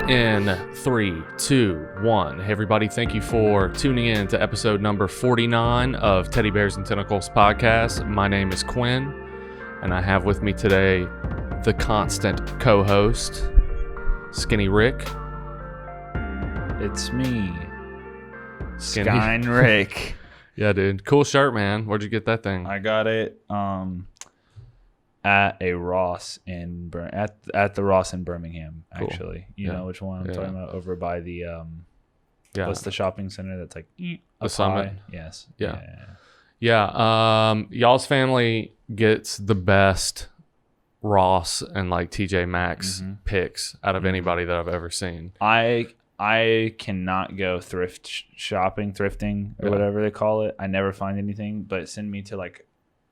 In 3, 2, 1. Hey everybody, thank you for tuning in to episode number 49 of Teddybears and Tentacles podcast. My name is Quinn, and I have with me today the constant co-host, Skinny Rick. It's me, Skinny Skine Rick. Yeah, dude. Cool shirt, man. Where'd you get that thing? I got it at a Ross in at the Ross in Birmingham. Actually, Cool. You know which one I'm talking about? Over by the what's the shopping center that's like the Summit? Yes. Yeah. Y'all's family gets the best Ross and like TJ Maxx picks out of anybody that I've ever seen. I cannot go thrifting or whatever they call it. I never find anything, but send me to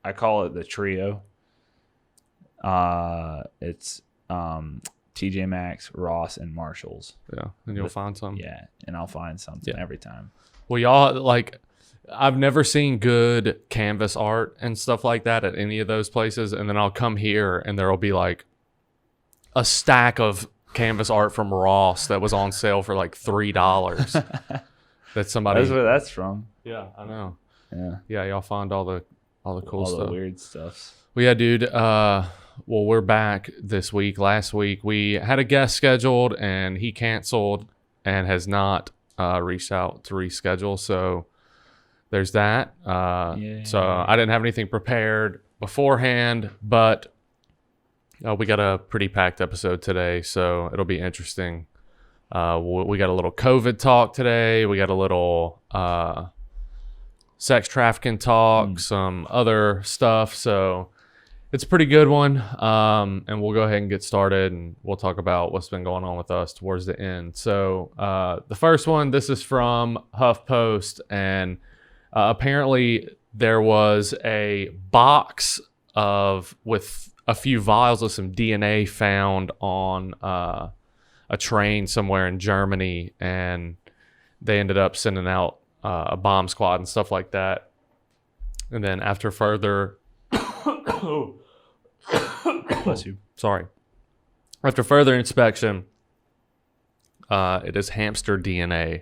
I call it the trio. It's TJ Maxx, Ross, and Marshalls. Yeah, and you'll find some. Yeah, and I'll find something every time. Well, y'all, I've never seen good canvas art and stuff like that at any of those places, and then I'll come here and there'll be like a stack of canvas art from Ross that was on sale for like $3. That somebody. That's where that's from. Yeah, I know. Yeah, y'all find all the cool stuff. All the weird stuff. Well, yeah, dude. Well, we're back this week. Last week we had a guest scheduled and he canceled and has not reached out to reschedule. So there's that. So I didn't have anything prepared beforehand, but we got a pretty packed episode today, so it'll be interesting. We got a little COVID talk today. We got a little sex trafficking talk, some other stuff. So it's a pretty good one. And we'll go ahead and get started, and we'll talk about what's been going on with us towards the end. So the first one, this is from HuffPost, and apparently there was a box with a few vials of some DNA found on a train somewhere in Germany, and they ended up sending out a bomb squad and stuff like that. And then after further Bless you. Sorry. After further inspection, it is hamster DNA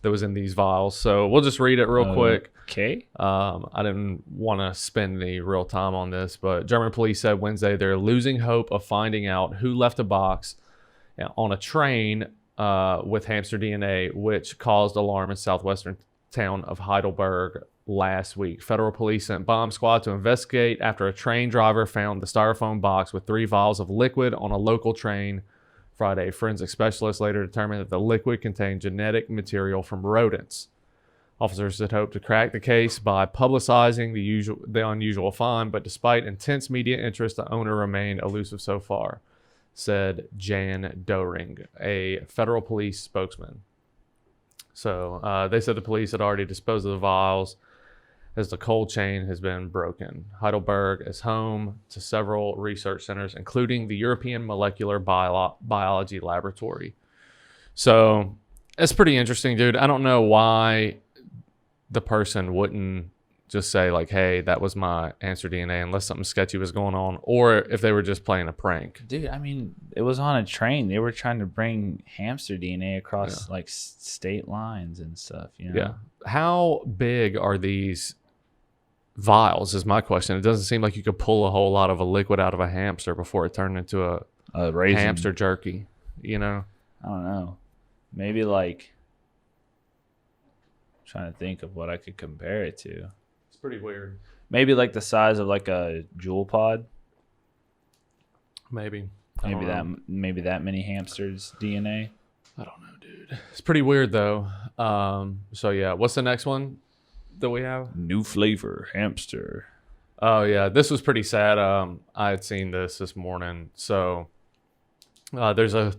that was in these vials. So we'll just read it real quick. Okay. I didn't want to spend any real time on this, but German police said Wednesday they're losing hope of finding out who left a box on a train with hamster DNA, which caused alarm in southwestern town of Heidelberg last week. Federal police sent bomb squad to investigate after a train driver found the styrofoam box with 3 vials of liquid on a local train Friday. Forensic specialists later determined that the liquid contained genetic material from rodents. Officers had hoped to crack the case by publicizing the unusual find, but despite intense media interest, the owner remained elusive so far, said Jan Doring, a federal police spokesman. So they said the police had already disposed of the vials as the cold chain has been broken. Heidelberg is home to several research centers, including the European Molecular Biology Laboratory. So it's pretty interesting, dude. I don't know why the person wouldn't just say like, hey, that was my hamster DNA, unless something sketchy was going on, or if they were just playing a prank. Dude, I mean, it was on a train. They were trying to bring hamster DNA across like state lines and stuff, you know? Yeah. How big are these vials is my question. It doesn't seem like you could pull a whole lot of a liquid out of a hamster before it turned into a hamster jerky, you know? I don't know. Maybe trying to think of what I could compare it to. It's pretty weird. Maybe like the size of like a jewel pod. Maybe that many hamsters DNA. I don't know, dude. It's pretty weird though. So yeah, what's the next one that we have? New flavor hamster. Oh yeah, this was pretty sad. I had seen this morning. So there's a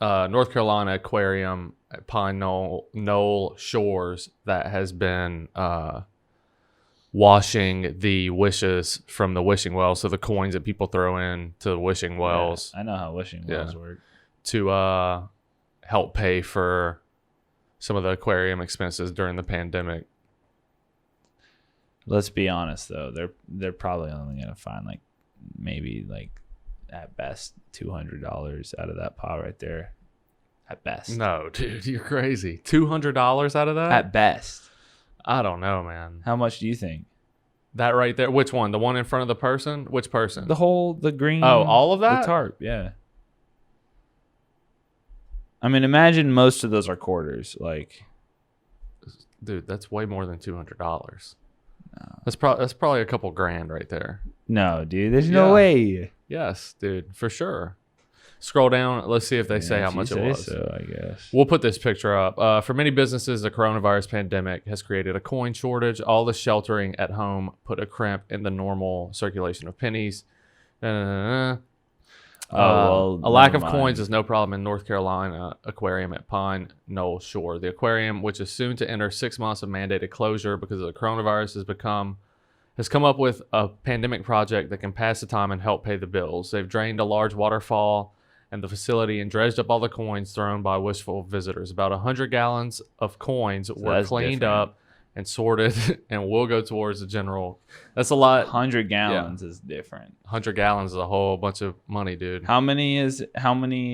North Carolina aquarium at Pine Knoll Shores that has been washing the wishes from the wishing wells, so the coins that people throw in to the wishing wells. Yeah, I know how wishing wells work. To help pay for some of the aquarium expenses during the pandemic. Let's be honest though, they're probably only gonna find maybe at best $200 out of that pot right there. At best. No, dude, you're crazy. $200 out of that? At best. I don't know, man. How much do you think? That right there. Which one? The one in front of the person? Which person? The green. Oh, all of that? The tarp, yeah. I mean, imagine most of those are quarters. Like, dude, that's way more than $200. No. That's probably a couple grand right there. No, dude, there's no way. Yes, dude, for sure. Scroll down. Let's see if they say how much it was. So, I guess. We'll put this picture up. For many businesses, the coronavirus pandemic has created a coin shortage. All the sheltering at home put a crimp in the normal circulation of pennies. A lack of coins is no problem in North Carolina aquarium at Pine Knoll Shore. The aquarium, which is soon to enter 6 months of mandated closure because of the coronavirus, has come up with a pandemic project that can pass the time and help pay the bills. They've drained a large waterfall and the facility and dredged up all the coins thrown by wishful visitors. About 100 gallons of coins were cleaned up and sorted and will go towards the general. That's a lot. 100 gallons is different. 100 gallons is a whole bunch of money, dude. How many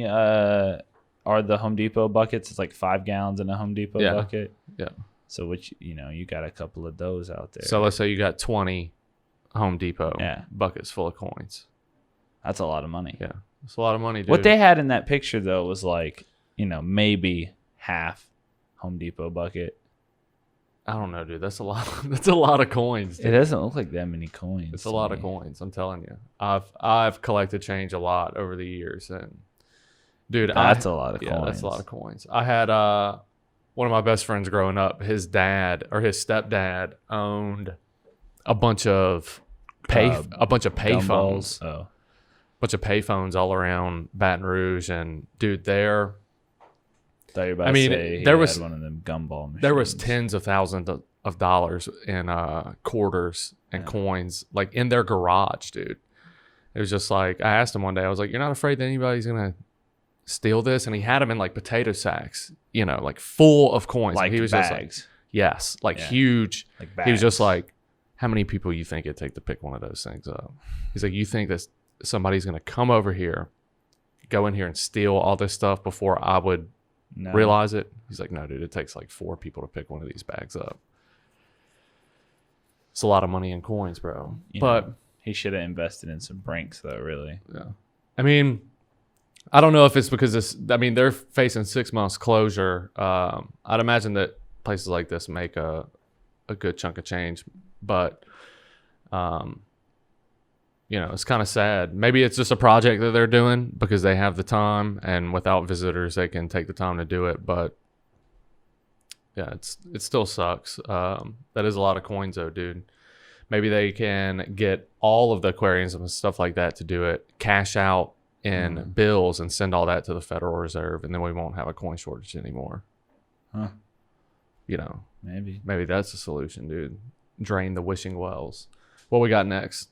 are the Home Depot buckets? It's like 5 gallons in a Home Depot bucket. Yeah. So you got a couple of those out there. So let's say you got 20 Home Depot buckets full of coins. That's a lot of money. Yeah. It's a lot of money, dude. What they had in that picture though was like, maybe half Home Depot bucket. I don't know, dude. That's a lot. That's a lot of coins. Dude. It doesn't look like that many coins. It's a lot of coins. I'm telling you. I've collected change a lot over the years, and dude, that's a lot of coins. Yeah, that's a lot of coins. I had one of my best friends growing up. His dad or his stepdad owned a bunch of payphones. Bunch of payphones all around Baton Rouge, and dude, there was one of them gumball machines. There was tens of thousands of dollars in quarters and coins like in their garage, dude. It was just like, I asked him one day, I was like, "You're not afraid that anybody's gonna steal this?" And he had them in like potato sacks, like full of coins. Like he was bags. Just like, yes, like huge. Like bags. He was just like, "How many people you think it'd take to pick one of those things up?" He's like, "You think that somebody's gonna come over here, go in here and steal all this stuff before I would realize it?" He's like, "No, dude, it takes like 4 people to pick one of these bags up." It's a lot of money in coins, bro. But he should have invested in some Brinks, though, really. Yeah. I mean, I don't know if it's because they're facing 6 months closure. I'd imagine that places like this make a good chunk of change, but it's kind of sad. Maybe it's just a project that they're doing because they have the time, and without visitors, they can take the time to do it. But yeah, it still sucks. That is a lot of coins, though, dude. Maybe they can get all of the aquariums and stuff like that to do it, cash out in bills, and send all that to the Federal Reserve, and then we won't have a coin shortage anymore. Huh? Maybe that's the solution, dude. Drain the wishing wells. What we got next?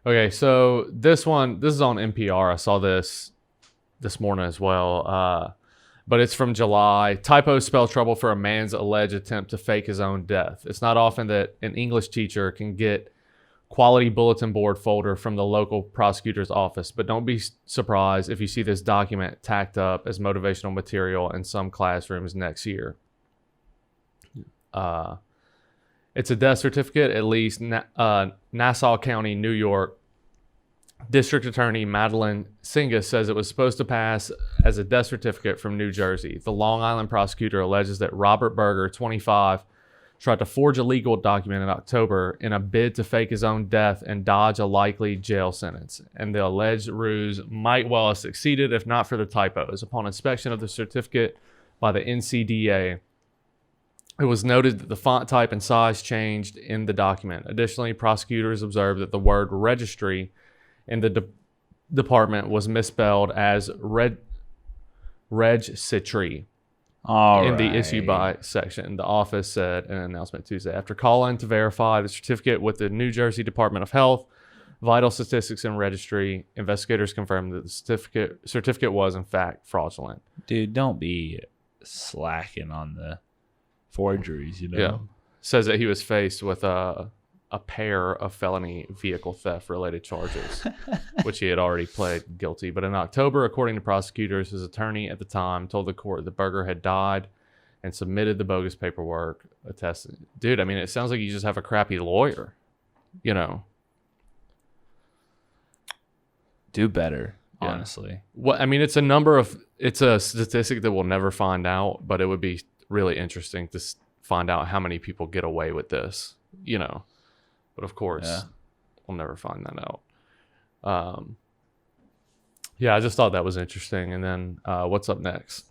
Okay, so this is on NPR. I saw this morning as well, but it's from July. Typos spell trouble for a man's alleged attempt to fake his own death. It's not often that an English teacher can get quality bulletin board folder from the local prosecutor's office, but don't be surprised if you see this document tacked up as motivational material in some classrooms next year. It's a death certificate, at least. Nassau County, New York, District Attorney Madeline Singas says it was supposed to pass as a death certificate from New Jersey. The Long Island prosecutor alleges that Robert Berger, 25, tried to forge a legal document in October in a bid to fake his own death and dodge a likely jail sentence. And the alleged ruse might well have succeeded if not for the typos. Upon inspection of the certificate by the NCDA, it was noted that the font type and size changed in the document. Additionally, prosecutors observed that the word registry in the department was misspelled as registry in the issue by section. The office said in an announcement Tuesday. After calling to verify the certificate with the New Jersey Department of Health, Vital Statistics and Registry, investigators confirmed that the certificate was in fact fraudulent. Dude, don't be slacking on the forgeries, Yeah. Says that he was faced with a pair of felony vehicle theft related charges, which he had already pled guilty. But in October, according to prosecutors, his attorney at the time told the court that Berger had died and submitted the bogus paperwork attesting. Dude, I mean, it sounds like you just have a crappy lawyer, you know. Do better, honestly. Well, I mean, it's a statistic that we'll never find out, but it would be really interesting to find out how many people get away with this, you know. But of course, we'll never find that out. Yeah, I just thought that was interesting. And then what's up next?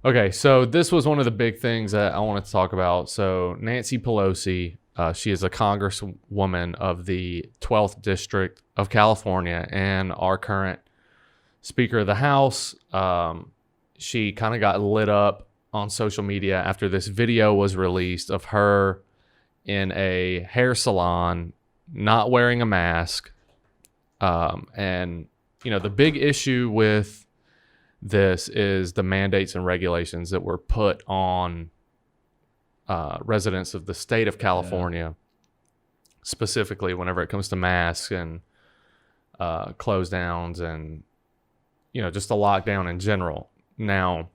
Okay, so this was one of the big things that I wanted to talk about. So Nancy Pelosi, she is a congresswoman of the 12th District of California and our current Speaker of the House. She kind of got lit up on social media after this video was released of her in a hair salon, not wearing a mask. And, you know, the big issue with this is the mandates and regulations that were put on residents of the state of California, specifically whenever it comes to masks and close downs and, you know, just the lockdown in general. Now,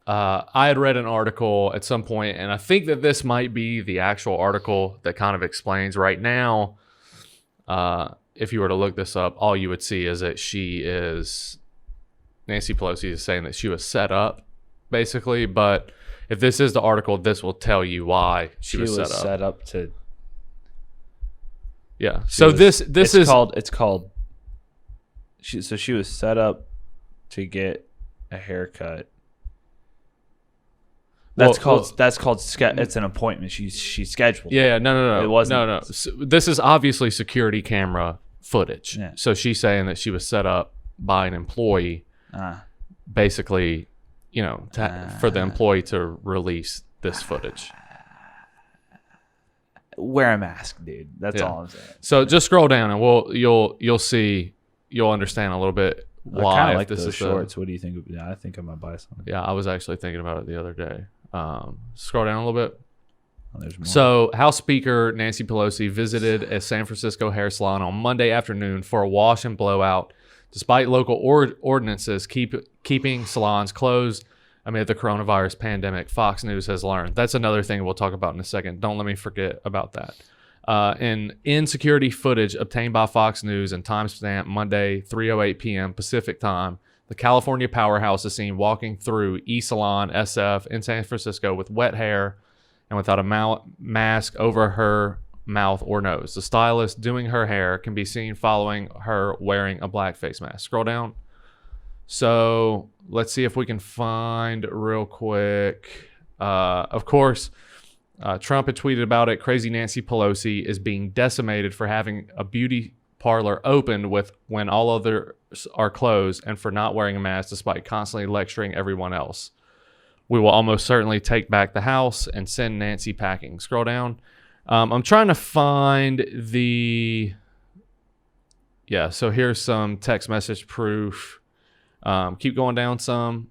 I had read an article at some point, and I think that this might be the actual article that kind of explains right now. If you were to look this up, all you would see is that Nancy Pelosi is saying that she was set up, basically. But if this is the article, this will tell you why she was set up. Yeah. So this is called. It's called. She was set up to get a haircut. That's called. It's an appointment. She scheduled. Yeah. No. It wasn't. No. So this is obviously security camera footage. Yeah. So she's saying that she was set up by an employee. Basically, you know, for the employee to release this footage. Wear a mask, dude. That's all I'm saying. So just scroll down and you'll see, you'll understand a little bit why. I kind of like this those shorts. What do you think? I think I might buy some. Yeah, I was actually thinking about it the other day. Scroll down a little bit. Oh, there's more. So House Speaker Nancy Pelosi visited a San Francisco hair salon on Monday afternoon for a wash and blowout, despite local ordinances keeping salons closed amid the coronavirus pandemic, Fox News has learned. That's another thing we'll talk about in a second. Don't let me forget about that. In security footage obtained by Fox News and timestamp Monday, 3:08 p.m. Pacific time, the California powerhouse is seen walking through E-Salon SF in San Francisco with wet hair and without a mask over her mouth or nose. The stylist doing her hair can be seen following her wearing a black face mask. Scroll down. So let's see if we can find real quick. Of course, Trump had tweeted about it. Crazy Nancy Pelosi is being decimated for having a beauty parlor opened when all others are closed and for not wearing a mask despite constantly lecturing everyone else. We will almost certainly take back the house and send Nancy packing. Scroll down. I'm trying to find the... Yeah, so here's some text message proof. Keep going down some.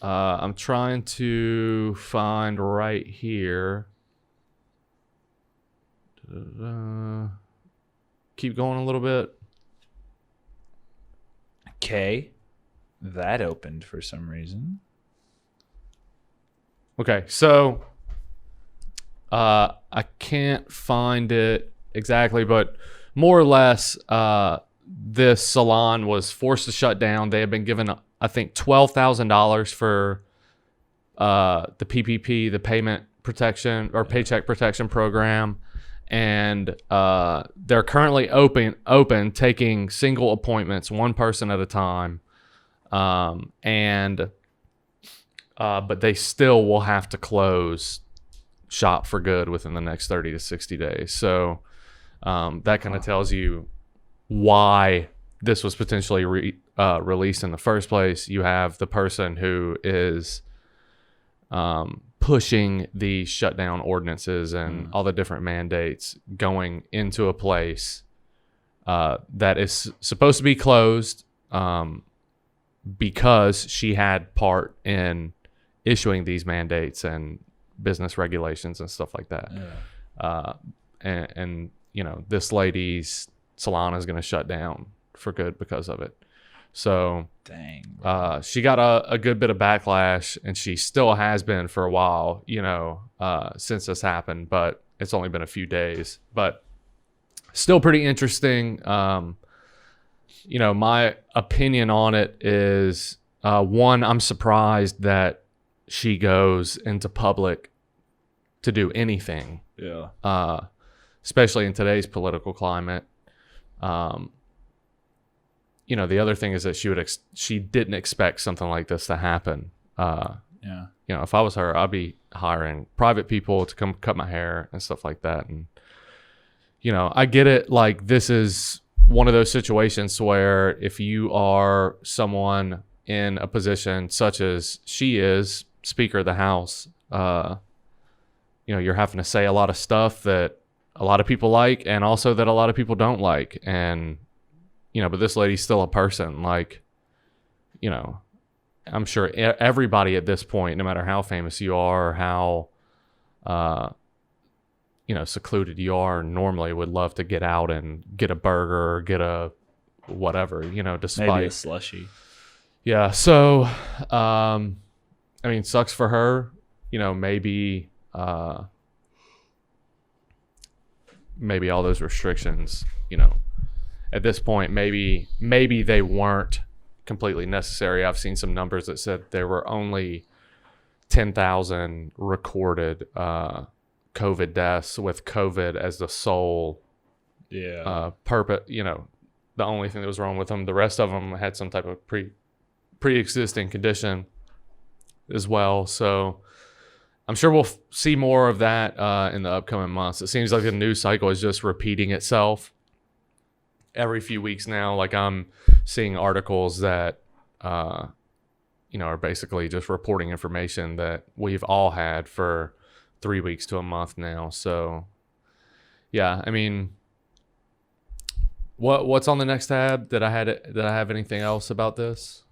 I'm trying to find right here. Keep going a little bit. Okay. That opened for some reason. Okay, so I can't find it exactly, but more or less, this salon was forced to shut down. They had been given, I think, $12,000 for the PPP, the payment protection or paycheck protection program, and they're currently open, taking single appointments, one person at a time, but they still will have to close shop for good within the next 30 to 60 days. So that kind of tells you why this was potentially released in the first place. You have the person who is pushing the shutdown ordinances and all the different mandates going into a place that is supposed to be closed because she had part in issuing these mandates and business regulations and stuff like that. Yeah. And this lady's salon is going to shut down for good because of it. So Dang. she got a good bit of backlash, and she still has been for a while, since this happened, but it's only been a few days. But still pretty interesting. My opinion on it is, one, I'm surprised that she goes into public to do anything. Yeah. Especially in today's political climate. The other thing is that she didn't expect something like this to happen. Yeah. If I was her, I'd be hiring private people to come cut my hair and stuff like that. And, I get it. Like, this is one of those situations where if you are someone in a position such as she is, Speaker of the House, you're having to say a lot of stuff that a lot of people like, and also that a lot of people don't like. And, but this lady's still a person. Like, I'm sure everybody at this point, no matter how famous you are or how, secluded you are, normally would love to get out and get a burger or get a whatever, despite. Maybe a slushie. Yeah. So, sucks for her. Maybe all those restrictions, at this point, maybe they weren't completely necessary. I've seen some numbers that said there were only 10,000 recorded COVID deaths with COVID as the sole purpose. The only thing that was wrong with them. The rest of them had some type of pre-existing condition as well. So I'm sure we'll see more of that in the upcoming months. It seems like the news cycle is just repeating itself every few weeks now. Like, I'm seeing articles that, are basically just reporting information that we've all had for 3 weeks to a month now. So, yeah, what's on the next tab? Did I have anything else about this?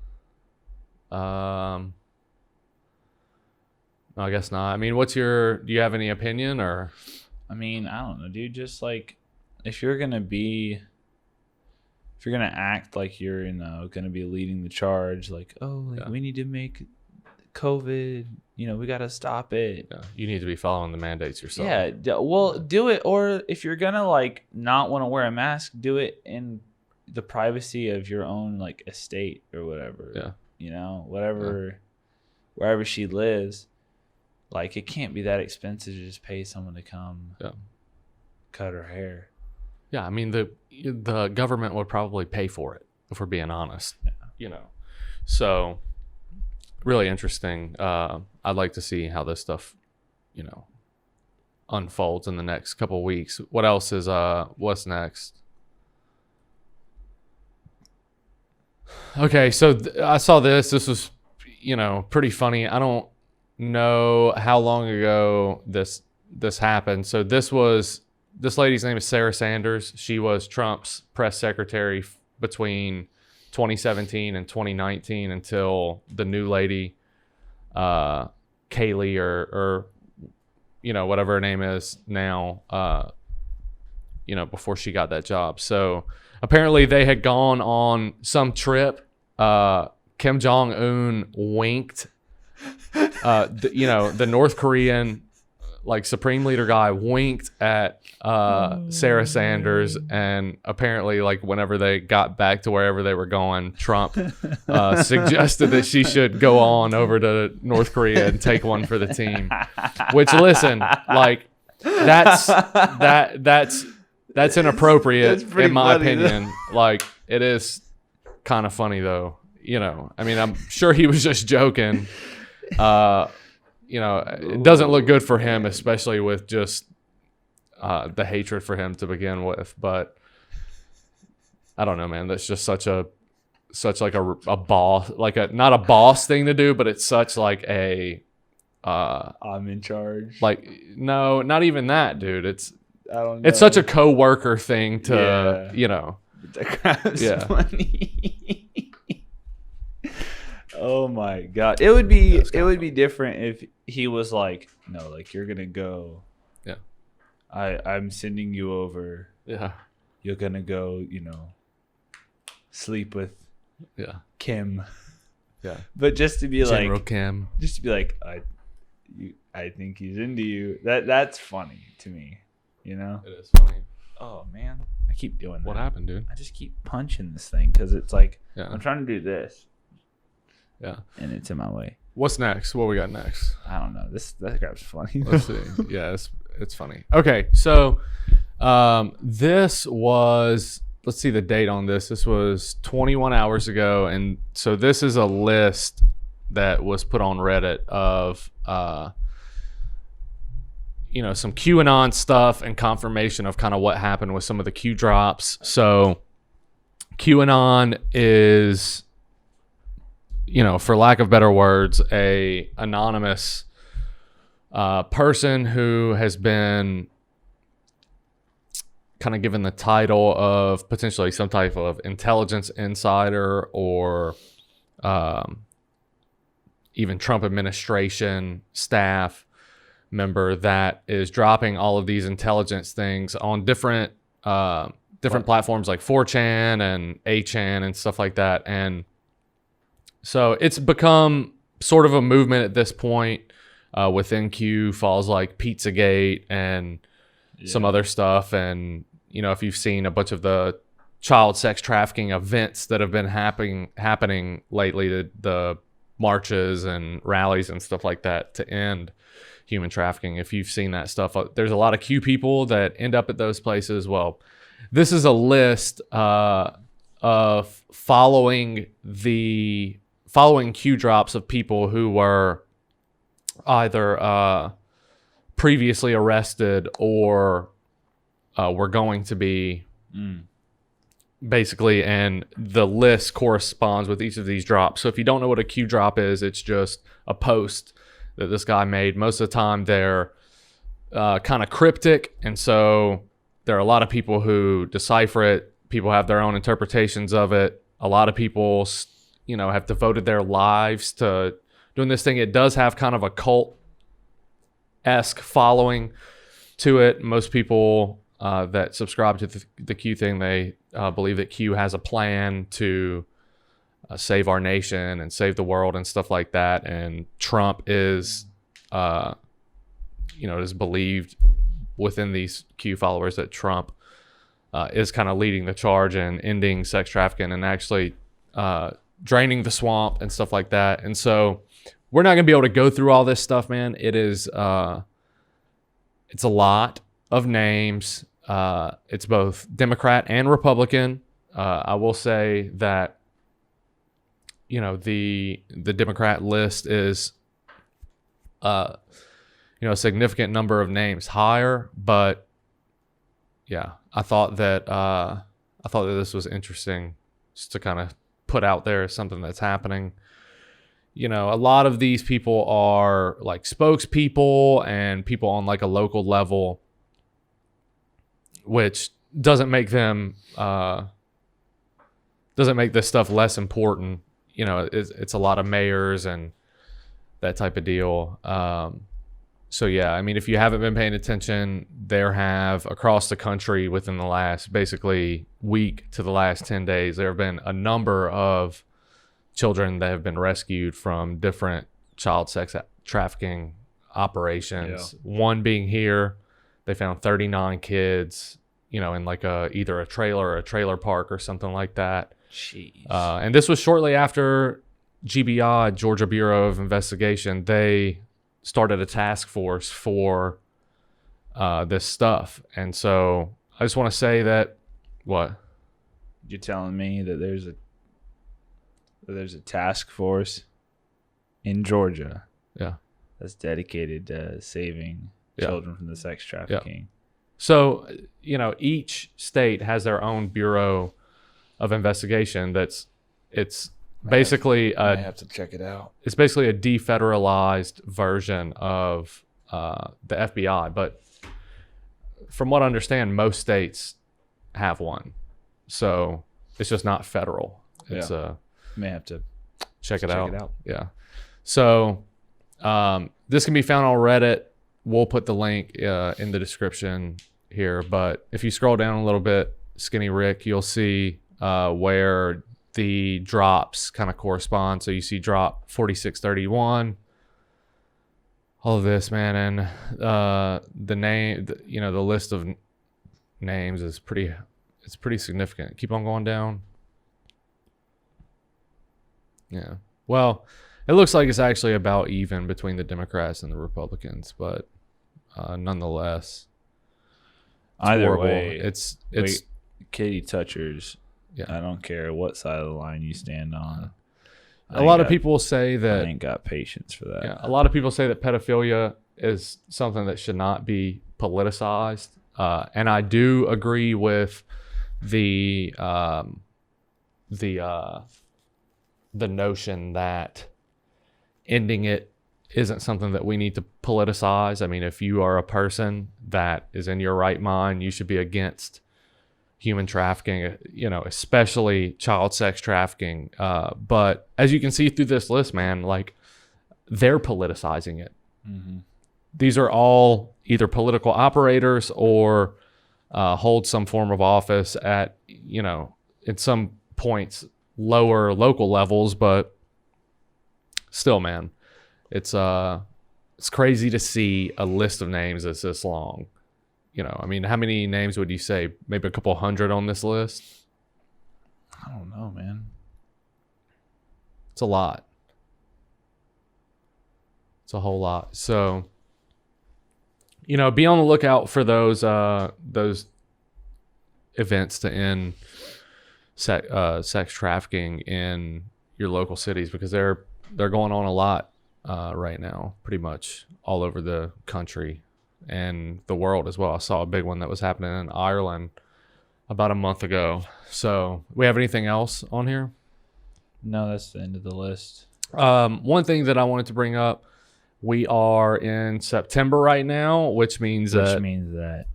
No, I guess not. Do you have any opinion or? I don't know, dude. Just like, if you're gonna act like you're, gonna be leading the charge, like, we need to make COVID, we gotta stop it. Yeah, you need to be following the mandates yourself. Yeah, well, do it. Or if you're gonna not want to wear a mask, do it in the privacy of your own estate or whatever. Yeah. Wherever she lives. It can't be that expensive to just pay someone to come cut her hair. Yeah, the government would probably pay for it, if we're being honest. Yeah. So really interesting. I'd like to see how this stuff, unfolds in the next couple of weeks. What else is what's next? Okay, so I saw this. This was, pretty funny. I don't know how long ago this happened. So this lady's name is Sarah Sanders. She was Trump's press secretary between 2017 and 2019 until the new lady, Kaylee or whatever her name is now, before she got that job. So apparently they had gone on some trip. Kim Jong-un winked. The North Korean supreme leader guy winked at Sarah Sanders, and apparently whenever they got back to wherever they were going, Trump suggested that she should go on over to North Korea and take one for the team. Which, listen, that's inappropriate in my opinion. It is kind of funny though. I'm sure he was just joking. It doesn't look good for him, especially with just the hatred for him to begin with. But I don't know, man. That's just such a boss, not a boss thing to do, but it's such a I'm in charge. No, not even that, dude. I don't know. It's such a coworker thing to, That crap's funny. Oh my god. It would be different if he was like, no, like you're gonna go. Yeah. I'm sending you over. Yeah. You're gonna go, sleep with Kim. Yeah. But just to be General like Kim. just to be like, I think he's into you. That's funny to me, It is funny. Oh man. I keep doing that. What happened, dude? I just keep punching this thing because it's like Yeah. I'm trying to do this. Yeah. And it's in my way. What's next? What we got next? I don't know. That grab's funny. Let's see. Yeah, it's funny. Okay, so this was, let's see the date on this. This was 21 hours ago, and so this is a list that was put on Reddit of some QAnon stuff and confirmation of kind of what happened with some of the Q drops. So QAnon is, for lack of better words, a anonymous person who has been kind of given the title of potentially some type of intelligence insider or even Trump administration staff member that is dropping all of these intelligence things on different platforms like 4chan and 8chan and stuff like that. And so it's become sort of a movement at this point within Q, falls like Pizzagate and some other stuff. And, if you've seen a bunch of the child sex trafficking events that have been happening lately, the marches and rallies and stuff like that to end human trafficking, if you've seen that stuff, there's a lot of Q people that end up at those places. Well, this is a list of following Q drops of people who were either previously arrested or were going to be, basically, and the list corresponds with each of these drops. So if you don't know what a Q drop is, it's just a post that this guy made. Most of the time they're kind of cryptic, and so there are a lot of people who decipher it. People have their own interpretations of it. A lot of people have devoted their lives to doing this thing. It does have kind of a cult-esque following to it. Most people that subscribe to the Q thing, they believe that Q has a plan to save our nation and save the world and stuff like that. And Trump is, is believed within these Q followers that Trump is kind of leading the charge in ending sex trafficking and actually draining the swamp and stuff like that. And so we're not going to be able to go through all this stuff, man. It's a lot of names. It's both Democrat and Republican. I will say that, the Democrat list is, a significant number of names higher, but yeah, I thought that this was interesting just to kind of put out there as something that's happening. A lot of these people are like spokespeople and people on like a local level, which doesn't make this stuff less important. It's a lot of mayors and that type of deal. So yeah, I mean, if you haven't been paying attention, there have across the country within the last basically week to the last 10 days, there have been a number of children that have been rescued from different child sex trafficking operations. Yeah. One being here, they found 39 kids, in like either a trailer or a trailer park or something like that. Jeez. And this was shortly after GBI, Georgia Bureau of Investigation, they started a task force for this stuff. And so I just want to say that, what? You're telling me that there's a task force in Georgia, that's dedicated to saving children from the sex trafficking. Yeah. So, each state has their own bureau of investigation. It's basically I have to check it out. It's basically a defederalized version of the FBI, but from what I understand, most states have one. So it's just not federal. It's may have to check it Check out. it out. Yeah. So this can be found on Reddit. We'll put the link in the description here. But if you scroll down a little bit, Skinny Rick, you'll see where the drops kind of correspond. So you see drop 4631. All of this, man, and the name, the list of names is pretty significant. Keep on going down. Yeah. Well, it looks like it's actually about even between the Democrats and the Republicans, but nonetheless, Either horrible. way, It's kitty touchers. Yeah. I don't care what side of the line you stand on. A lot of people say that I ain't got patience for that. Yeah, a lot of people say that pedophilia is something that should not be politicized, and I do agree with the notion that ending it isn't something that we need to politicize. I mean, if you are a person that is in your right mind, you should be against human trafficking, especially child sex trafficking. But as you can see through this list, man, like they're politicizing it. Mm-hmm. These are all either political operators or hold some form of office at, in some points, lower local levels, but still, man, it's crazy to see a list of names that's this long. I mean, how many names would you say? Maybe a couple hundred on this list? I don't know, man. It's a lot. It's a whole lot. So, be on the lookout for those events to end sex trafficking in your local cities, because they're going on a lot right now, pretty much all over the country and the world as well. I saw a big one that was happening in Ireland about a month ago. So, we have anything else on here? No, that's the end of the list. One thing that I wanted to bring up, we are in September right now, which means that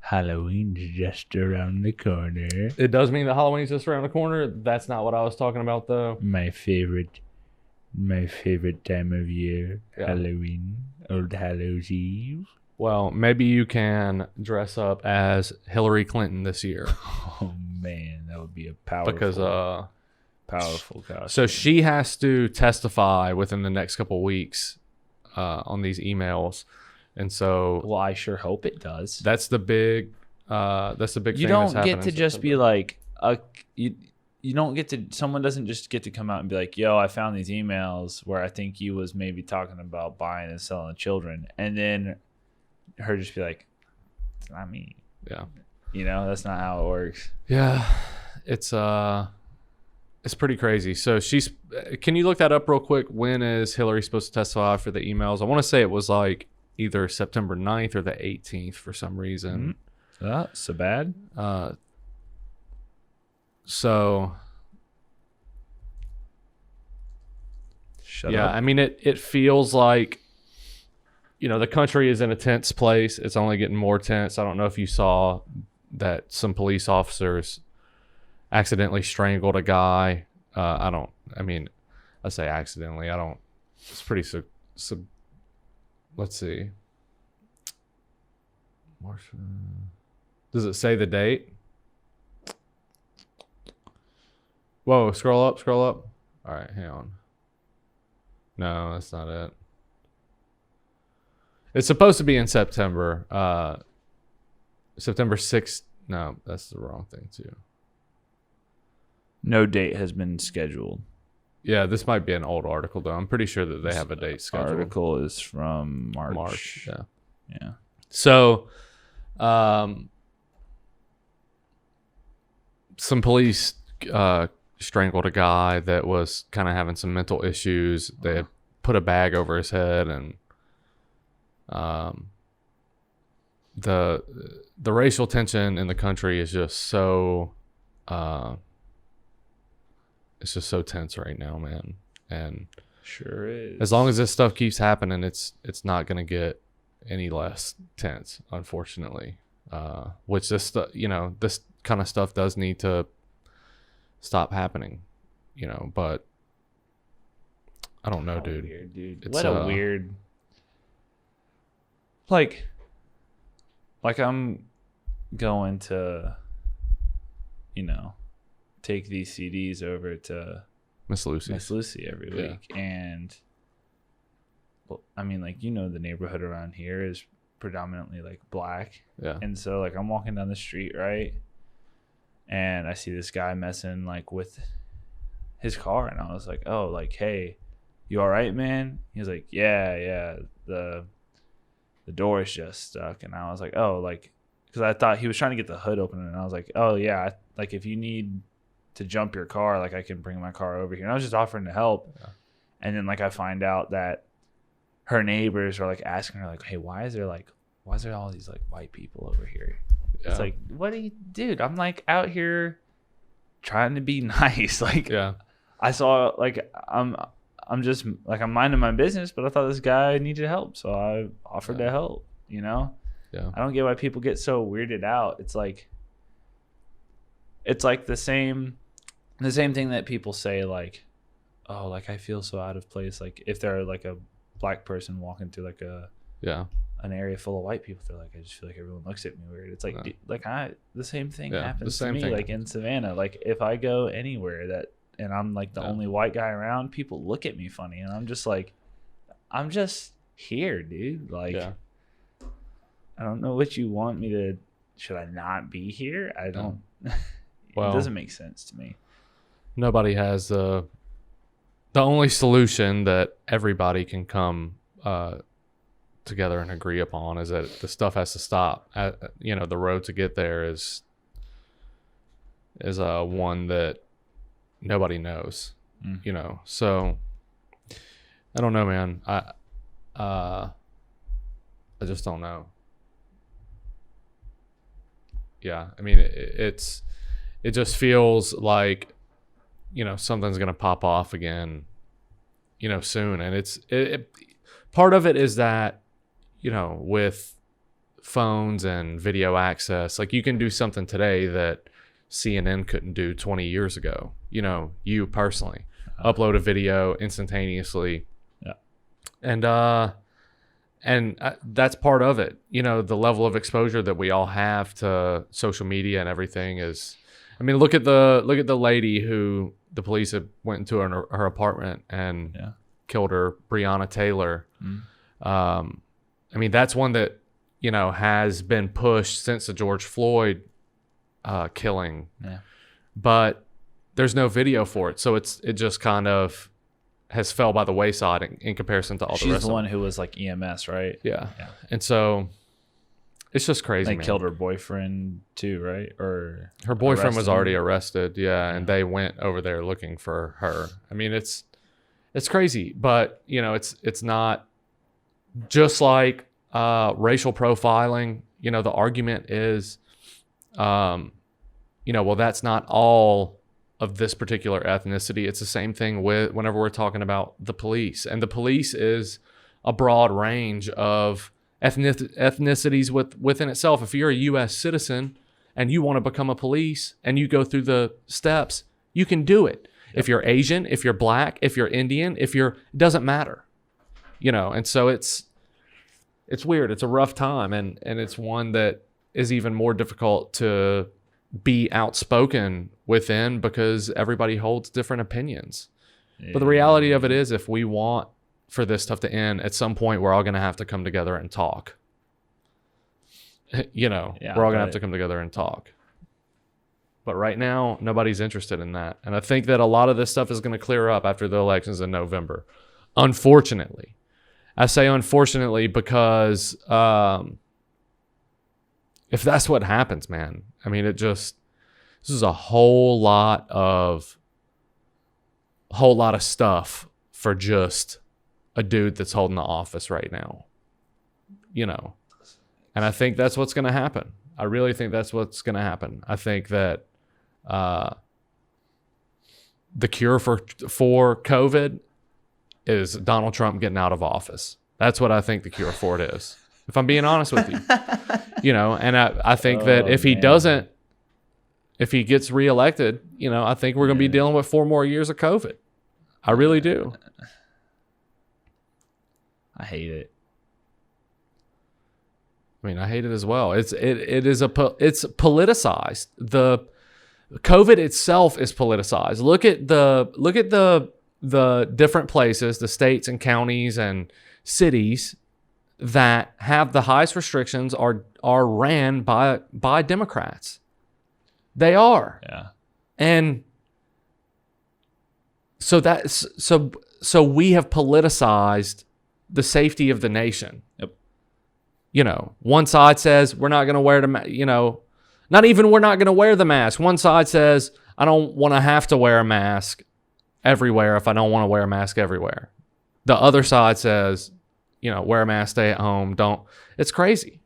Halloween's just around the corner. It does mean that Halloween's just around the corner. That's not what I was talking about, though. My favorite time of year, Yeah. Halloween, Old Hallows Eve. Well, maybe you can dress up as Hillary Clinton this year. Oh man, that would be a powerful powerful costume. So she has to testify within the next couple of weeks on these emails, and so Well, I sure hope it does. that's the big thing. You that's don't happening get to in just be September. like you don't get to, someone doesn't just get to come out and be like, yo, I found these emails where I think you was maybe talking about buying and selling children, and then her just be like, it's not me. Yeah. That's not how it works. Yeah, it's pretty crazy. So can you look that up real quick? When is Hillary supposed to testify for the emails? I want to say it was like either September 9th or the 18th for some reason. So bad. So Shut yeah, up. I mean, it feels like, the country is in a tense place. It's only getting more tense. I don't know if you saw that some police officers accidentally strangled a guy. I say accidentally. It's pretty let's see. Does it say the date? Whoa, scroll up. All right, hang on. No, that's not it. It's supposed to be in September. September 6th. No, that's the wrong thing too. No date has been scheduled. Yeah, this might be an old article though. I'm pretty sure that they have a date scheduled. Article is from March. Yeah. Yeah. So, some police strangled a guy that was kind of having some mental issues. They had put a bag over his head, and the racial tension in the country is just so it's just so tense right now, man. And Sure is. as long as this stuff keeps happening, it's not gonna get any less tense, unfortunately. Which this kind of stuff does need to stop happening, but I don't know, How dude. Weird, dude. It's, What a weird. Like I'm going to, take these CDs over to Miss Lucy. Miss Lucy every week, and well, I mean, like, the neighborhood around here is predominantly like black, Yeah. and so like I'm walking down the street, right, and I see this guy messing like with his car, and I was like, oh, like, hey, you all right, man? He was like, yeah, the door is just stuck. And I was like, oh, like, because I thought he was trying to get the hood open, and I was like, oh yeah, like if you need to jump your car, like I can bring my car over here. And I was just offering to help. Yeah. And then like I find out that her neighbors are like asking her like, hey, why is there all these like white people over here? Yeah. It's like, what do you, dude? I'm like out here trying to be nice. Like, yeah, I saw like I'm just like I'm minding my business, but I thought this guy needed help, so I offered to help. Yeah. I don't get why people get so weirded out. It's like the same thing that people say, like, oh, like I feel so out of place. Like if they're like a black person walking through like an area full of white people, they're like, I just feel like everyone looks at me weird. It's like the same thing happens to me. Like in Savannah, like if I go anywhere and I'm like the only white guy around, people look at me funny, and I'm just like, I'm just here, dude. Like, I don't know what you want me to. Should I not be here? I don't. Well, it doesn't make sense to me. Nobody has the only solution that everybody can come together and agree upon is that the stuff has to stop. The road to get there is one that nobody knows. So I don't know, man. I just don't know. Yeah, I mean, it just feels like, something's gonna pop off again, soon. And it's part of it is that, with phones and video access, like you can do something today that CNN couldn't do 20 years ago. You personally upload a video instantaneously. Yeah. And that's part of it. The level of exposure that we all have to social media and everything is, I mean, look at the lady who the police went into her apartment and killed her, Breonna Taylor. I mean, that's one that, has been pushed since the George Floyd killing. Yeah. But there's no video for it. So it just kind of has fell by the wayside in comparison to all the rest of them. She's the one who was like EMS, right? Yeah. And so it's just crazy. They killed her boyfriend too, right? Or her boyfriend was already arrested. Yeah. And they went over there looking for her. I mean, it's crazy, but it's not just like racial profiling. The argument is, well, that's not all of this particular ethnicity. It's the same thing with whenever we're talking about the police. And the police is a broad range of ethnicities within itself. If you're a U.S. citizen and you want to become a police and you go through the steps, you can do it. Yep. If you're Asian, if you're black, if you're Indian, it doesn't matter. And so it's weird. It's a rough time, and it's one that is even more difficult to be outspoken within because everybody holds different opinions. Yeah. But the reality of it is, if we want for this stuff to end, at some point we're all going to have to come together and talk. We're all going to have to come together and talk. But right now, nobody's interested in that. And I think that a lot of this stuff is going to clear up after the elections in November. Unfortunately. I say unfortunately because if that's what happens, man, I mean, this is a whole lot of stuff for just a dude that's holding the office right now, and I think that's what's going to happen. I really think that's what's going to happen. I think that the cure for COVID is Donald Trump getting out of office. That's what I think the cure for it is. If I'm being honest with you, and I think that if he doesn't, if he gets reelected, I think we're going to be dealing with 4 more years of COVID. I really do. I hate it. I mean, I hate it as well. It's politicized. The COVID itself is politicized. Look at the different places, the states and counties and cities that have the highest restrictions are ran by Democrats. They are. Yeah. And so we have politicized the safety of the nation. Yep. You know, one side says we're not going to wear not even we're not going to wear the mask. One side says I don't want to have to wear a mask everywhere if I don't want to wear a mask everywhere. The other side says, wear a mask, stay at home, don't. It's crazy.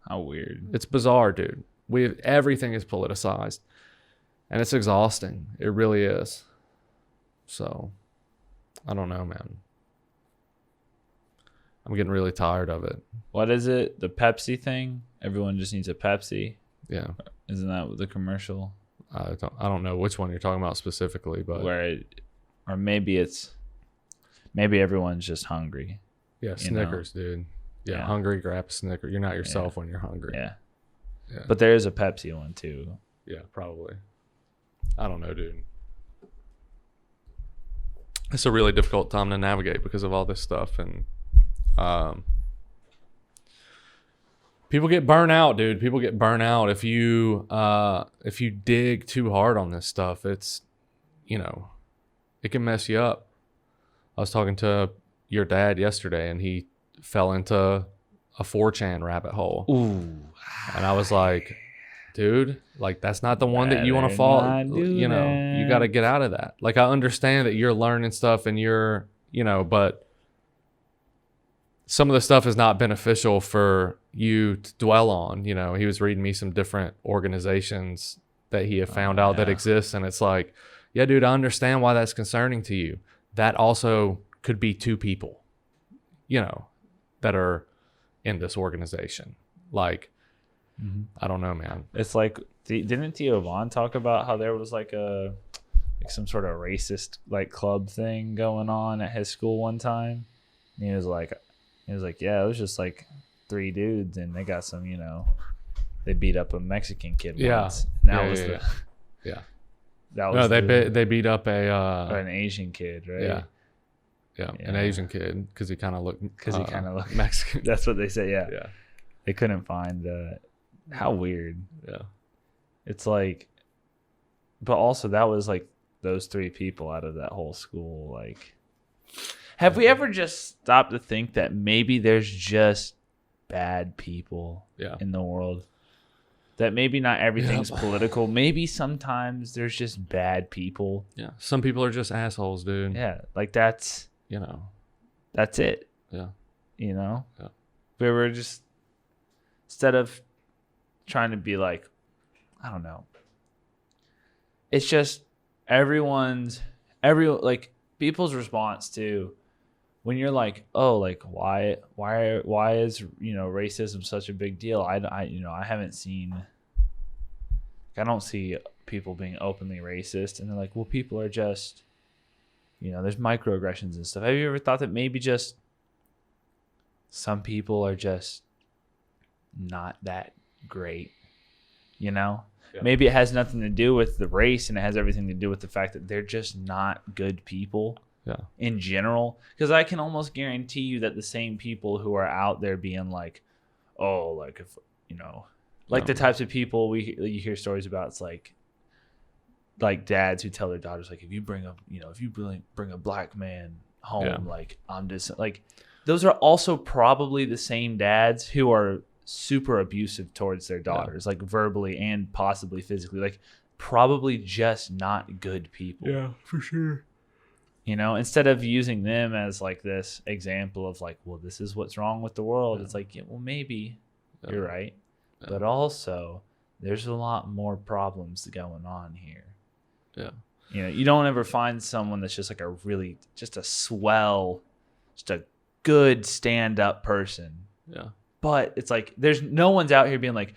How weird. It's bizarre, dude. Everything is politicized. And it's exhausting. It really is. So, I don't know, man. I'm getting really tired of it. What is it? The Pepsi thing? Everyone just needs a Pepsi. Yeah. Isn't that the commercial? I don't know which one you're talking about specifically, but or maybe everyone's just hungry. Yeah, Snickers, dude. Yeah, hungry, grab a Snickers. You're not yourself when you're hungry. Yeah. But there is a Pepsi one too. Yeah, probably. I don't know, dude. It's a really difficult time to navigate because of all this stuff, and people get burnt out, dude. People get burnt out if you dig too hard on this stuff. It's it can mess you up. I was talking to your dad yesterday, and he fell into a 4chan rabbit hole. Ooh. And I was like, dude, like that's not the one that you want to fall. You got to get out of that. Like, I understand that you're learning stuff and you're, but some of the stuff is not beneficial for you to dwell on. He was reading me some different organizations that he had found out that exist. And it's like, yeah, dude, I understand why that's concerning to you. That also could be two people, that are in this organization. Like, I don't know, man. It's like, didn't Theo Vaughn talk about how there was like some sort of racist like club thing going on at his school one time? And he was like, yeah, it was just like 3 dudes and they got some, they beat up a Mexican kid once. They beat up an Asian kid, right? Yeah, an Asian kid because he kind of looked Mexican. That's what they say. Yeah. Yeah. They couldn't find how weird. Yeah. It's like, but also that was like those 3 people out of that whole school. Like, have we ever just stopped to think that maybe there's just bad people in the world? That maybe not everything's political. Maybe sometimes there's just bad people. Yeah. Some people are just assholes, dude. Yeah. Like that's, that's it. Yeah. Yeah. We were just, instead of trying to be like, I don't know. It's just people's response to when you're like, oh, like why is racism such a big deal? I haven't seen. I don't see people being openly racist, and they're like, well, people are just, there's microaggressions and stuff. Have you ever thought that maybe just some people are just not that great? Yeah. Maybe it has nothing to do with the race, and it has everything to do with the fact that they're just not good people. Yeah. In general, because I can almost guarantee you that the same people who are out there being like, oh, like if the types of people you hear stories about, it's like dads who tell their daughters like, if you bring a black man home, like I'm just like, those are also probably the same dads who are super abusive towards their daughters, like verbally and possibly physically, like probably just not good people. Yeah, for sure. Instead of using them as like this example of like, well, this is what's wrong with the world. It's like, well, maybe you're right. Yeah. But also there's a lot more problems going on here. Yeah. You don't ever find someone that's just like just a swell, just a good stand-up person. Yeah. But it's like, there's no one's out here being like,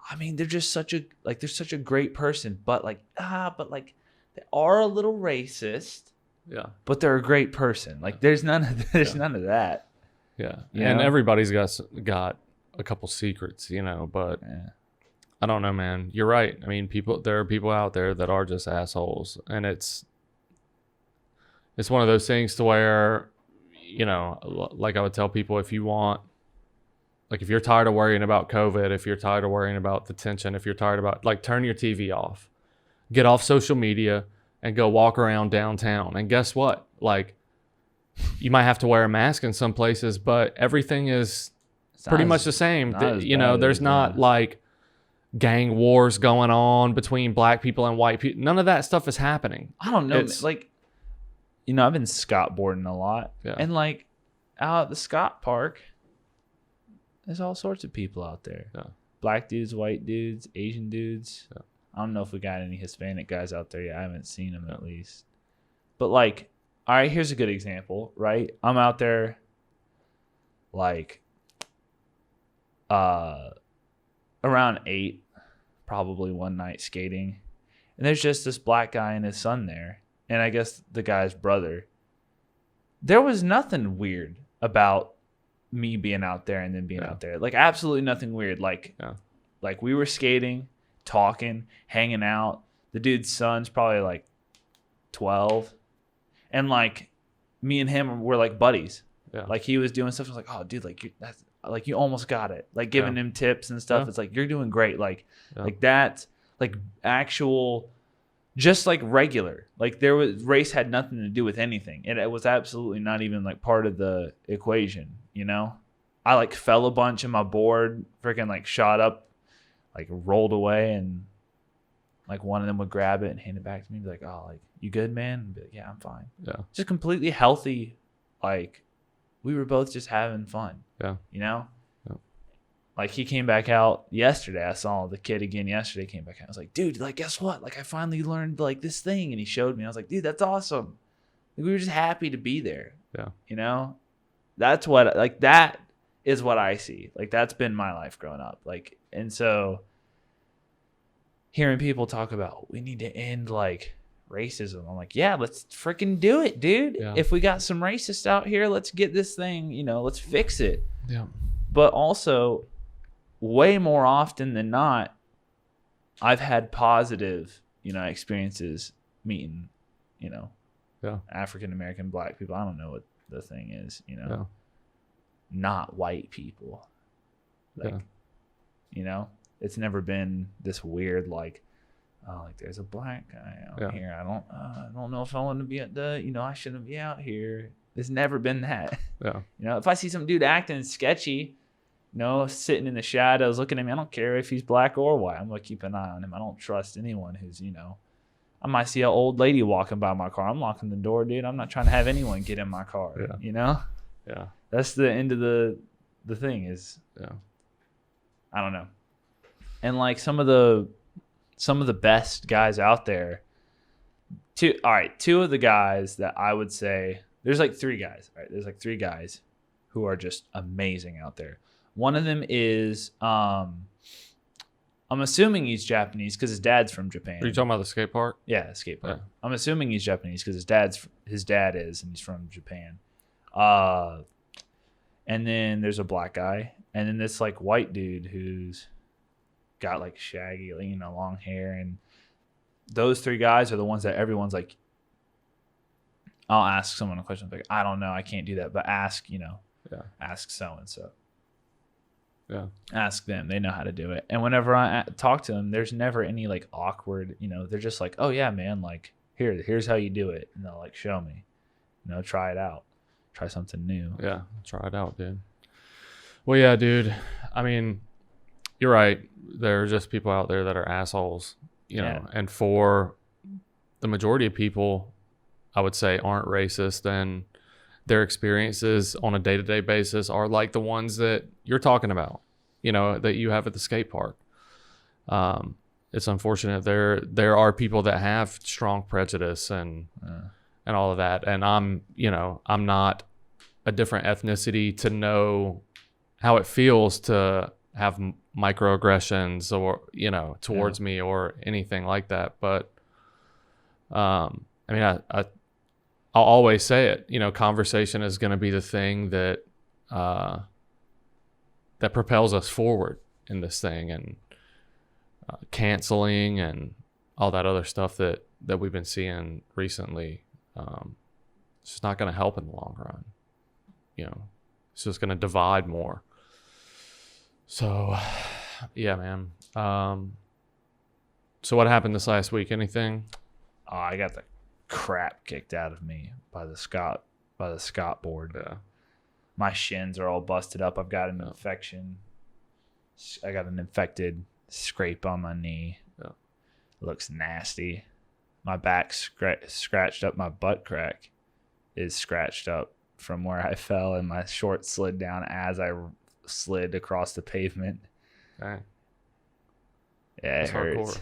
I mean, they're just they're such a great person, but like, they are a little racist. Yeah. But they're a great person. Like there's none of that. Yeah. You And know? everybody's got a couple secrets, but Yeah. I don't know, man. You're right. I mean, there are people out there that are just assholes, and it's one of those things to where, like I would tell people, if you're tired of worrying about COVID, if you're tired of worrying about the tension, if you're tired about, like, turn your TV off, get off social media, and go walk around downtown. And guess what? Like, you might have to wear a mask in some places, but everything is pretty much the same. There's not like gang wars going on between black people and white people. None of that stuff is happening. I don't know. Like, I've been skateboarding a lot. Yeah. And, like, out at the Scott Park, there's all sorts of people out there. Yeah. Black dudes, white dudes, Asian dudes. Yeah. I don't know if we got any Hispanic guys out there yet. I haven't seen them at least. But, like, all right, here's a good example, right? I'm out there, like, around 8, probably one night skating. And there's just this black guy and his son there. And I guess the guy's brother. There was nothing weird about me being out there and then being out there. Like, absolutely nothing weird. Like, like, we were skating, talking, hanging out. The dude's son's probably like 12. And, like, me and him were like buddies. Yeah. Like, he was doing stuff. I was like, oh, dude, like, you almost got it. Like, giving him tips and stuff. It's like, you're doing great. Like, like, that's like actual, just like regular. Like, race had nothing to do with anything. It was absolutely not even like part of the equation, I like fell a bunch in my board, freaking like shot up, like rolled away, and like one of them would grab it and hand it back to me and be like, oh, like, you good, man? And be like, yeah, I'm fine. Yeah. Just completely healthy. Like, we were both just having fun. Yeah. Yeah. Like, he came back out yesterday. I saw the kid again yesterday, came back out. I was like, dude, like, guess what? Like, I finally learned like this thing. And he showed me. I was like, dude, that's awesome. Like, we were just happy to be there. Yeah. That's what, like, that is what I see. Like, that's been my life growing up. Like, and so hearing people talk about, we need to end like racism. I'm like, yeah, let's freaking do it, dude. Yeah. If we got some racists out here, let's get this thing, let's fix it. Yeah. But also, way more often than not, I've had positive, experiences meeting, African American, black people. I don't know what the thing is, not white people. Like, it's never been this weird, like, oh, like, there's a black guy out here. I don't know if I want to be at the, I shouldn't be out here. There's never been that. Yeah. If I see some dude acting sketchy, sitting in the shadows looking at me, I don't care if he's black or white. I'm going to keep an eye on him. I don't trust anyone who's, I might see an old lady walking by my car. I'm locking the door, dude. I'm not trying to have anyone get in my car, Yeah. That's the end of the thing is, I don't know. And, like, some of the best guys out there, two of the guys that I would say, there's like 3 guys, right? There's like 3 guys who are just amazing out there. One of them is, I'm assuming he's Japanese because his dad's from Japan. Are you talking about the skate park? Yeah, skate park. Yeah. I'm assuming he's Japanese because his dad is, and he's from Japan. And then there's a black guy, and then this like white dude who's got like shaggy, long hair. And those 3 guys are the ones that everyone's like, I'll ask someone a question, like, I don't know, I can't do that, but ask, ask so and so. Yeah. Ask them. They know how to do it. And whenever I talk to them, there's never any like awkward, they're just like, oh yeah, man, like here's how you do it. And they'll like show me, try it out. Try something new. Yeah. Try it out, dude. Well, yeah, dude. I mean, you're right. There are just people out there that are assholes, and for the majority of people, I would say, aren't racist, and their experiences on a day-to-day basis are like the ones that you're talking about, that you have at the skate park. It's unfortunate. There are people that have strong prejudice and all of that. And I'm not a different ethnicity to know how it feels to have microaggressions or, towards me or anything like that. But, I mean, I'll always say it, conversation is going to be the thing that that propels us forward in this thing, and canceling and all that other stuff that we've been seeing recently. It's just not going to help in the long run. It's just going to divide more. So, yeah, man. So what happened this last week? Anything? Oh, I got the crap kicked out of me by the Scott board. Yeah. My shins are all busted up. I've got an infection. I got an infected scrape on my knee. Yeah. Looks nasty. My back scratched up. My butt crack is scratched up from where I fell, and my shorts slid down as I slid across the pavement. Dang. Yeah, it hurts.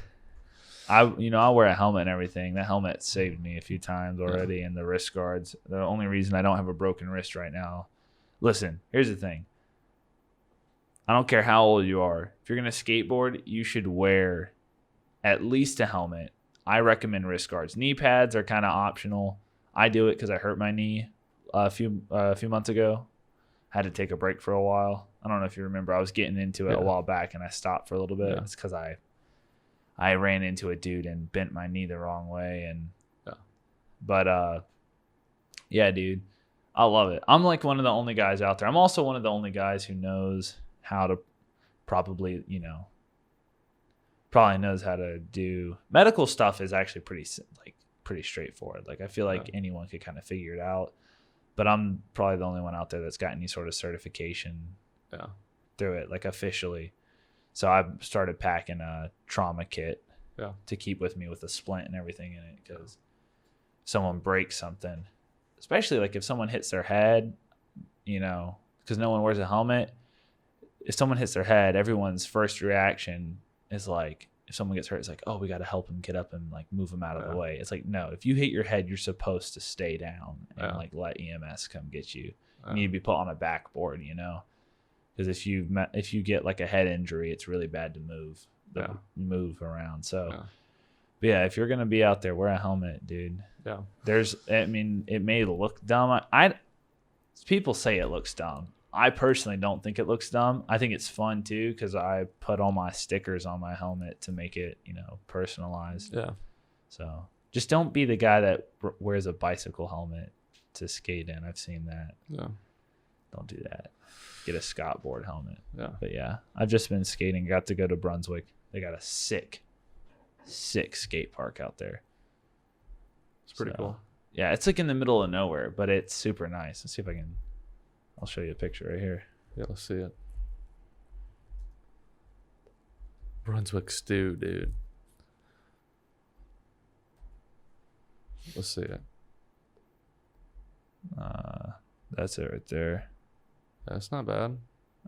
Hardcore. I wear a helmet and everything. That helmet saved me a few times already, and the wrist guards. The only reason I don't have a broken wrist right now. Listen, here's the thing. I don't care how old you are. If you're going to skateboard, you should wear at least a helmet. I recommend wrist guards. Knee pads are kind of optional. I do it because I hurt my knee a few months ago. Had to take a break for a while. I don't know if you remember. I was getting into it a while back, and I stopped for a little bit. Yeah. It's because I ran into a dude and bent my knee the wrong way. But yeah, dude, I love it. I'm like one of the only guys out there. I'm also one of the only guys who knows how to probably knows how to do medical stuff. Is actually pretty straightforward. Like, I feel like anyone could kind of figure it out, but I'm probably the only one out there that's got any sort of certification through it, like officially. So I started packing a trauma kit to keep with me with a splint and everything in it, because someone breaks something, especially like if someone hits their head, because no one wears a helmet. If someone hits their head, everyone's first reaction is like, if someone gets hurt, it's like, oh, we got to help him get up and like move him out of the way. It's like, no, if you hit your head, you're supposed to stay down and like let EMS come get you. You need to be put on a backboard, because if you get like a head injury, it's really bad to move around. So, but yeah, if you're gonna be out there, wear a helmet, dude. Yeah. It may look dumb. People say it looks dumb. I personally don't think it looks dumb. I think it's fun too, because I put all my stickers on my helmet to make it, personalized. Yeah. So just don't be the guy that wears a bicycle helmet to skate in. I've seen that. Yeah. Don't do that. Get a Scott board helmet. Yeah. But yeah, I've just been skating. Got to go to Brunswick. They got a sick skate park out there. It's pretty cool. Yeah, it's like in the middle of nowhere, but it's super nice. Let's see if I'll show you a picture right here. Yeah, let's see it. Brunswick stew, dude. Let's see it. That's it right there. That's not bad.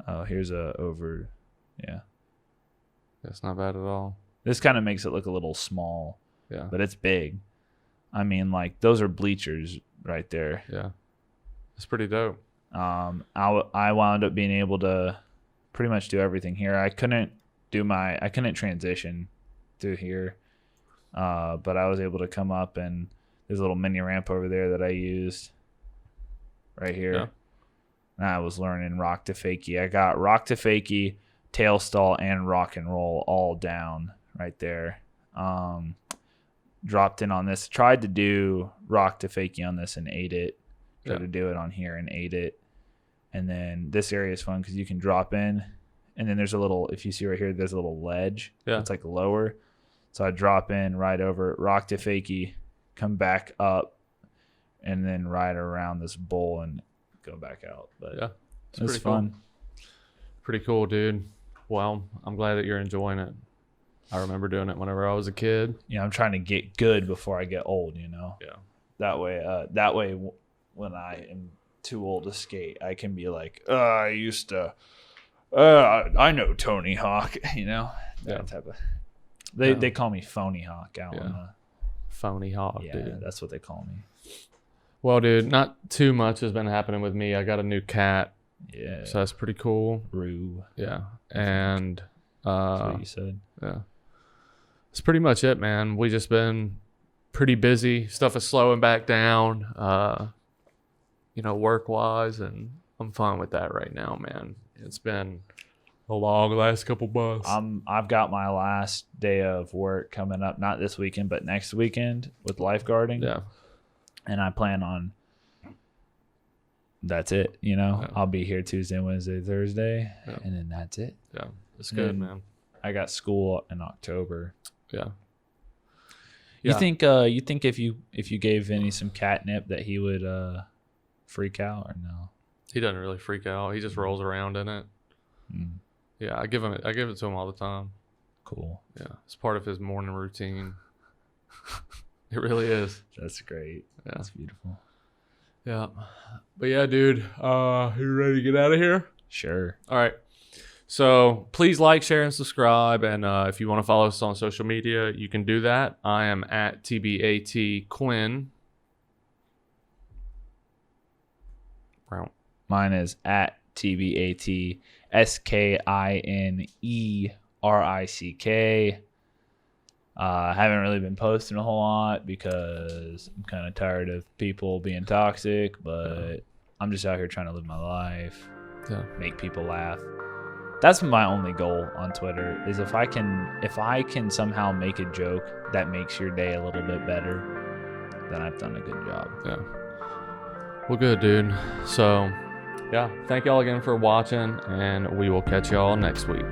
Oh, here's yeah. That's not bad at all. This kind of makes it look a little small. Yeah. But it's big. I mean, like, those are bleachers right there. Yeah. It's pretty dope. I wound up being able to pretty much do everything here. I couldn't transition through here. But I was able to come up, and there's a little mini ramp over there that I used right here. Yeah. And I was learning rock to fakie. I got rock to fakie, tail stall, and rock and roll all down right there. Dropped in on this. Tried to do rock to fakie on this and ate it. Tried to do it on here and ate it. And then this area is fun because you can drop in. And then there's a little, if you see right here, there's a little ledge. Yeah. It's like lower. So I drop in, ride over, rock to fakie, come back up, and then ride around this bowl and go back out. But yeah, it's fun. Cool. Pretty cool, dude. Well, I'm glad that you're enjoying it. I remember doing it whenever I was a kid. Yeah, I'm trying to get good before I get old, Yeah. That way, when I am too old to skate, I can be like, I used to, I know Tony Hawk, that type of. They call me Phony Hawk out. Yeah. Phony Hawk, yeah, dude. That's what they call me. Well, dude, not too much has been happening with me. I got a new cat. Yeah. So that's pretty cool. Rue. Yeah. And that's what you said. Yeah. That's pretty much it, man. We just been pretty busy. Stuff is slowing back down, work wise and I'm fine with that right now, man. It's been a long last couple months. I've got my last day of work coming up, not this weekend, but next weekend with lifeguarding. Yeah. And I plan on that's it, you know. Yeah. I'll be here Tuesday, Wednesday, Thursday, Yeah. and then that's it. Yeah. It's good, And man. I got school in October. Yeah. You think if you gave Vinny some catnip that he would freak out or no? He doesn't really freak out. He just rolls around in it. Mm, Yeah, I give it to him all the time. cool. Yeah. It's part of his morning routine. It really is. That's great. Yeah. That's beautiful. Yeah. But yeah, dude, you ready to get out of here? Sure. All right. So please like, share, and subscribe. And if you want to follow us on social media, you can do that. I am at TBAT Quinn. Wow. Mine is at TBAT SKINERICK. I haven't really been posting a whole lot because I'm kind of tired of people being toxic, but I'm just out here trying to live my life, make people laugh. That's my only goal on Twitter is if I can somehow make a joke that makes your day a little bit better, then I've done a good job. Yeah. Well, good, dude. So, yeah, thank y'all again for watching, and we will catch y'all next week.